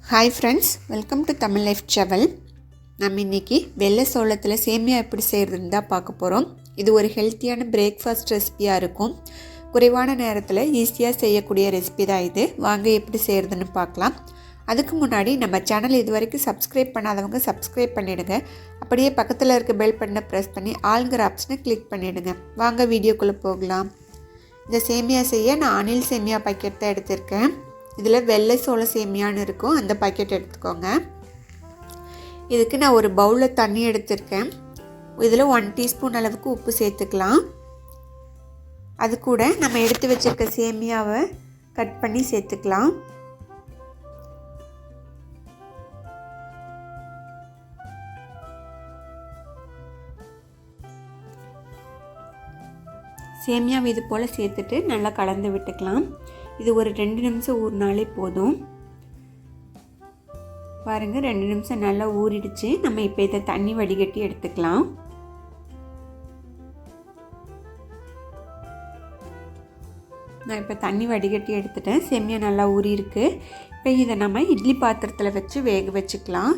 Hi friends, welcome to Tamil life travel. நம்ம இன்றைக்கி வெள்ளை சோளத்தில் சேமியா எப்படி செய்கிறதுன்னு தான் பார்க்க போகிறோம். இது ஒரு ஹெல்த்தியான பிரேக்ஃபாஸ்ட் ரெசிபியாக இருக்கும். குறைவான நேரத்தில் ஈஸியாக செய்யக்கூடிய ரெசிபி தான் இது. வாங்க எப்படி செய்கிறதுன்னு பார்க்கலாம். அதுக்கு முன்னாடி நம்ம சேனல் இது வரைக்கும் சப்ஸ்கிரைப் பண்ணாதவங்க சப்ஸ்கிரைப் பண்ணிவிடுங்க. அப்படியே பக்கத்தில் இருக்க பெல் பட்டனை ப்ரெஸ் பண்ணி ஆளுங்கிற ஆப்ஷனை கிளிக் பண்ணிவிடுங்க. வாங்க வீடியோக்குள்ளே போகலாம். இந்த சேமியா செய்ய நான் அணில் சேமியா பாக்கெட் தான் எடுத்திருக்கேன். இதில் வெள்ளை சோள சேமியான்னு இருக்கும், அந்த பாக்கெட் எடுத்துக்கோங்க. இதுக்கு நான் ஒரு பவுலில் தண்ணி எடுத்திருக்கேன். இதில் 1 டீஸ்பூன் அளவுக்கு உப்பு சேர்த்துக்கலாம். அது கூட நம்ம எடுத்து வச்சுருக்க சேமியாவை கட் பண்ணி சேர்த்துக்கலாம். சேமியாவை இது போல் சேர்த்துட்டு நல்லா கலந்து விட்டுக்கலாம். இது ஒரு 2 நிமிஷம் ஊறினாலே போதும். பாருங்கள், 2 நிமிஷம் நல்லா ஊறிடுச்சு. நம்ம இப்போ இதை தண்ணி வடிகட்டி எடுத்துக்கலாம். நான் இப்போ தண்ணி வடிகட்டி எடுத்துட்டேன். சேமியா நல்லா ஊறி இருக்கு. இப்போ இதை நம்ம இட்லி பாத்திரத்தில் வச்சு வேக வச்சுக்கலாம்.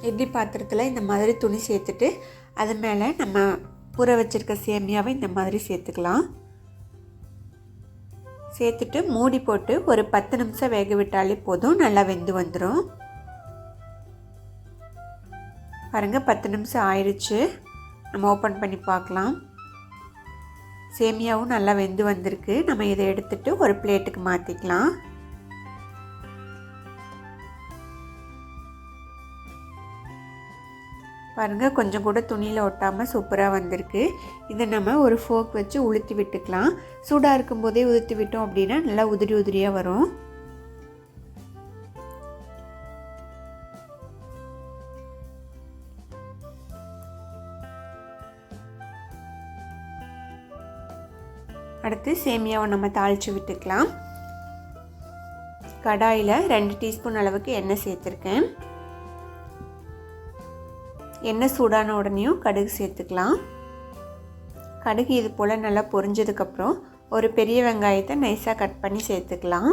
இட்லி பாத்திரத்தில் இந்த மாதிரி துணி சேர்த்துட்டு அது மேலே நம்ம ஊற வச்சுருக்க சேமியாவை இந்த மாதிரி சேர்த்துக்கலாம். சேர்த்துட்டு மூடி போட்டு ஒரு 10 நிமிஷம் வேக விட்டாலே போதும், நல்லா வெந்து வந்துடும். பாருங்கள், 10 நிமிஷம் ஆயிடுச்சு. நம்ம ஓப்பன் பண்ணி பார்க்கலாம். சேமியாவும் நல்லா வெந்து வந்திருக்கு. நம்ம இதை எடுத்துட்டு ஒரு பிளேட்டுக்கு மாற்றிக்கலாம். பாருங்கள், கொஞ்சம் கூட துணியில் ஒட்டாமல் சூப்பராக வந்திருக்கு. இதை நம்ம ஒரு ஃபோக் வச்சு உளுத்தி விட்டுக்கலாம். சூடாக இருக்கும்போதே உளுத்தி விட்டோம் அப்படின்னா நல்லா உதிரி உதிரியாக வரும். அடுத்து சேமியாவை நம்ம தாளித்து விட்டுக்கலாம். கடாயில் 2 டீஸ்பூன் அளவுக்கு எண்ணெய் சேர்த்துருக்கேன். எண்ணெய் சூடான உடனேயும் கடுகு சேர்த்துக்கலாம். கடுகு இது போல் நல்லா பொரிஞ்சதுக்கப்புறம் ஒரு பெரிய வெங்காயத்தை நைஸாக கட் பண்ணி சேர்த்துக்கலாம்.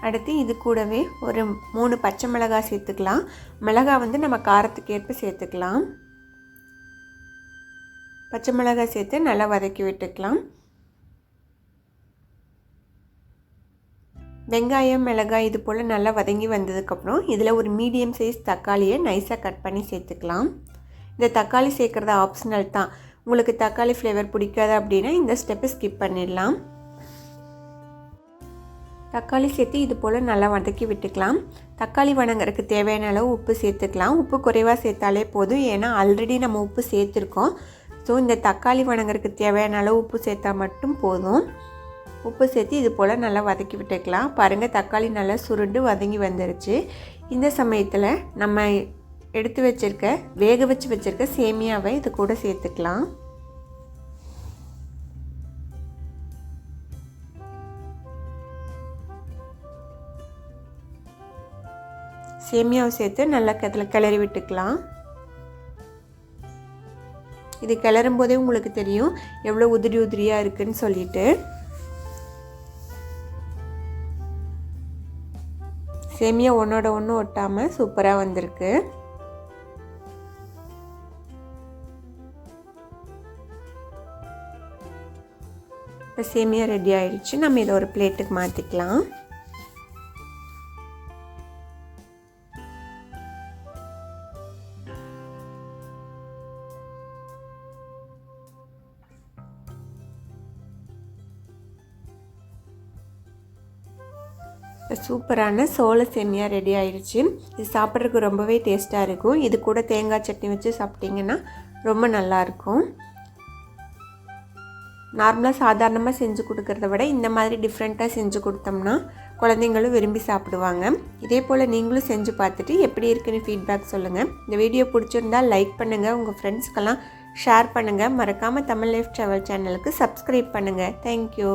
அடுத்து இது கூடவே ஒரு 3 பச்சை மிளகாய் சேர்த்துக்கலாம். மிளகாய் வந்து நம்ம காரத்துக்கு ஏற்ப சேர்த்துக்கலாம். பச்சை மிளகாய் சேர்த்து நல்லா வதக்கி விட்டுக்கலாம். வெங்காயம் மிளகாய் இது போல் நல்லா வதங்கி வந்ததுக்கப்புறம் இதில் ஒரு மீடியம் சைஸ் தக்காளியை நைஸாக கட் பண்ணி சேர்த்துக்கலாம். இந்த தக்காளி சேர்க்குறது ஆப்ஷனல் தான். உங்களுக்கு தக்காளி ஃப்ளேவர் பிடிக்காது அப்படின்னா இந்த ஸ்டெப்பை ஸ்கிப் பண்ணிடலாம். தக்காளி சேர்த்து இது போல் நல்லா வதக்கி விட்டுக்கலாம். தக்காளி வதங்கறதுக்கு தேவையான அளவு உப்பு சேர்த்துக்கலாம். உப்பு குறைவாக சேர்த்தாலே போதும், ஏன்னா ஆல்ரெடி நம்ம உப்பு சேர்த்துருக்கோம். ஸோ இந்த தக்காளி வதங்கறதுக்கு தேவையான அளவு உப்பு சேர்த்தா மட்டும் போதும். உப்பு சேர்த்து இது போல் நல்லா வதக்கி விட்டுக்கலாம். பாருங்கள், தக்காளி நல்லா சுருண்டு வதங்கி வந்துருச்சு. இந்த சமயத்தில் நம்ம எடுத்து வச்சுருக்க வேக வச்சுருக்க சேமியாவை இது கூட சேர்த்துக்கலாம். சேமியாவை சேர்த்து நல்லா கிளறி விட்டுக்கலாம். இது கிளறும் போதே உங்களுக்கு தெரியும் எவ்வளோ உதிரி உதிரியாக இருக்குதுன்னு சொல்லிட்டு. சேமியா ஒன்றோட ஒன்று ஒட்டாமல் சூப்பராக வந்திருக்கு. இப்போ சேமியா ரெடி ஆயிடுச்சு. நம்ம இதை ஒரு பிளேட்டுக்கு மாற்றிக்கலாம். சூப்பரான சோள சேமியா ரெடி ஆயிடுச்சு. இது சாப்பிட்றதுக்கு ரொம்பவே டேஸ்ட்டாக இருக்கும். இது கூட தேங்காய் சட்னி வச்சு சாப்பிட்டிங்கன்னா ரொம்ப நல்லாயிருக்கும். நார்மலாக சாதாரணமாக செஞ்சு கொடுக்கறத விட இந்த மாதிரி டிஃப்ரெண்ட்டாக செஞ்சு கொடுத்தோம்னா குழந்தைங்களும் விரும்பி சாப்பிடுவாங்க. இதே போல் நீங்களும் செஞ்சு பார்த்துட்டு எப்படி இருக்குன்னு ஃபீட்பேக் சொல்லுங்கள். இந்த வீடியோ பிடிச்சிருந்தால் லைக் பண்ணுங்கள், உங்கள் ஃப்ரெண்ட்ஸ்க்கெல்லாம் ஷேர் பண்ணுங்கள். மறக்காமல் தமிழ் லைஃப் ட்ராவல் சேனலுக்கு சப்ஸ்கிரைப் பண்ணுங்கள். தேங்க்யூ.